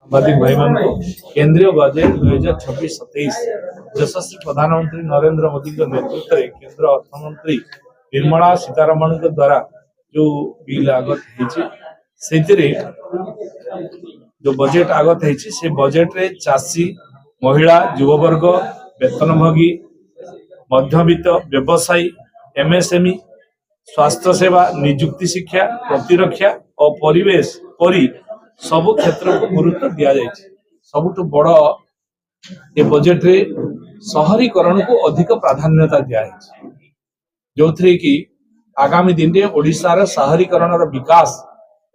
साम्बादिक भाई मान केंद्रीय बजेट 2026-27 यशस्वी प्रधानमंत्री नरेंद्र मोदी नेतृत्व में केंद्र अर्थमंत्री निर्मला सीतारमण द्वारा जो बिल आगत है जो बजेट आगत है से बजेट रे चाषी महिला युववर्ग वेतनभोगी मध्यवित्त व्यवसायी एमएसएमई स्वास्थ्य सेवा निजुक्ति शिक्षा प्रतिरक्षा और परिवेश परी सबु क्षेत्र को गुरुत्व दि जाए। सबुठ बड़ ये बजेट रे शहरीकरण को अधिक प्राधान्यता दिया जो थे कि आगामी दिन में ओडिशार शहरीकरण विकास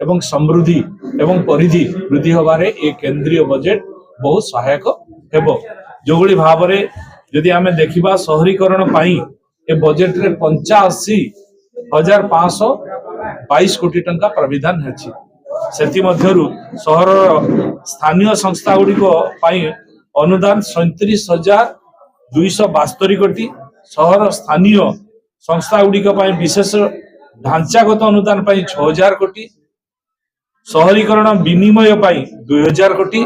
एवं समृद्धि एवं परिधि वृद्धि होबारे ये केंद्रीय बजेट बहुत सहायक हेबो। जो भाव में जदि आम देखा शहरीकरण पाई ये बजेट रे 85,522 कोटी टंका प्राविधान है। सहर स्थानीय संस्था गुड़िक अनुदान 37,272 कोटी सहर स्थानीय संस्था गुड़िक विशेष ढांचागत अनुदान 6,000 कोटी शहरीकरण विनिमय 2,000 कोटी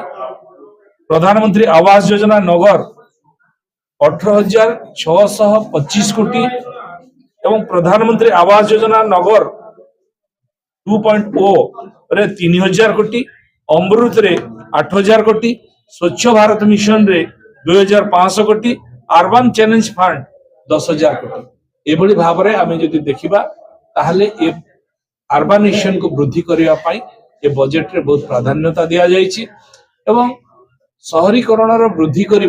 प्रधानमंत्री आवास योजना नगर 18,625 कोटी एवं प्रधानमंत्री आवास योजना नगर 2.0 रे 3,000 कोटी अमृत रे 8,000 कोटी स्वच्छ भारत मिशन रे 2,500 कोटी अर्बन चैलेंज फंड 10,000 कोटी एभली भाव में आम जदि देखा ताहले ये अर्बानेशन को वृद्धि करने ये बजेट रे बहुत प्राधान्यता दिया जायछि एवं शहरीकरण वृद्धि करने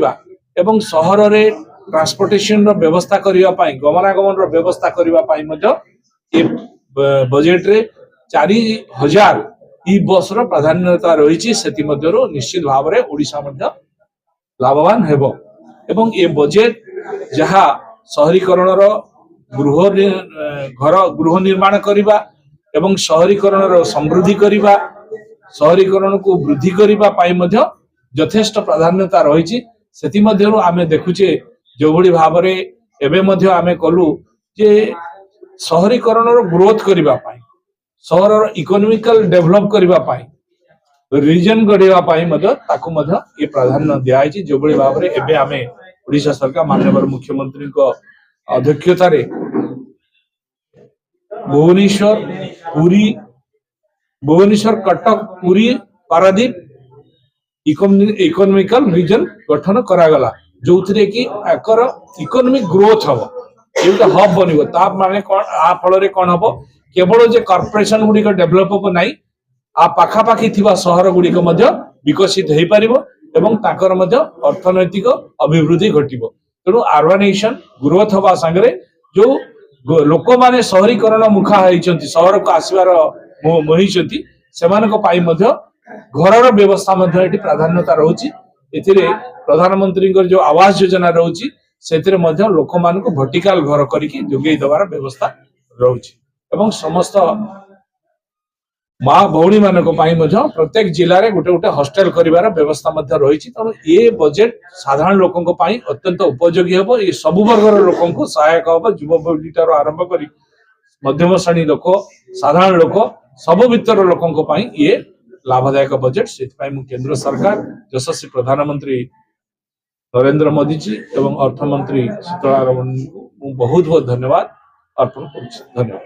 एवं सहर रे ट्रांसपोर्टेशन व्यवस्था करने गमनागमन व्यवस्था करने ये बजेट रे 4,000 ई बस प्राधान्यता रही निश्चित भाव में ओडिशा लाभवान हेबो एवं ये बजेट जहाँ शहरीकरण गृह निर्माण करने एवं शहरीकरण समृद्धि करने शहरीकरण को वृद्धि करने यथेष्ट प्राधान्यता रही आम देखुचे जो भली भाव में एवं आम कलु जे शहरीकरण ग्रोथ करने सहर इकोनॉमिकल डेवलप करने रीजन गढ़ाई ये प्राधान्य दिखाई जो भली भाव में एवं आम ओडिशा सरकार माननीय मुख्यमंत्री अध्यक्षतार भुवनेश्वर कटक पुरी पारादीप इकोनॉमिकल रीजन गठन करागला जो थे कि इकोनॉमिक ग्रोथ हम ये हब बन माने फल कौन हम केवल जे कॉर्पोरेशन गुड़िक डेभलप हम ना आ पाखापाखि थिबा सहर गुड़िक विकसित हो पार एवं ताकर अर्थनैतिक अभिवृद्धि घटिबो। तेणु अर्बानाइजेशन ग्रोथ हवा सांगरे जो लोक माने शहरीकरण मुखा होइचंती सहर को आसीबार मोहिचंती सेमानक पाई मध्य घर व्यवस्था प्राधान्यता रोची प्रधानमंत्री जो आवास योजना रोची से लोक मान वर्टिकल घर करके जोगे दबार व्यवस्था रोची एवं समस्त माँ भौणी मान प्रत्येक जिले में गोटे गोटे हॉस्टल कर व्यवस्था रही। तेणु ये बजेट साधारण लोकों अत्यंत उपयोगी हम ये सबु वर्गर लोक सहायक हम युवपीढ़ी ठार आरंभ कर मध्यम श्रेणी लोक साधारण लोक सब भीतर लोकों ये लाभदायक बजेट से केंद्र सरकार यशस्वी प्रधानमंत्री नरेंद्र मोदी जी एवं अर्थमंत्री सीतारमण को बहुत बहुत धन्यवाद अर्पण करुछि। धन्यवाद।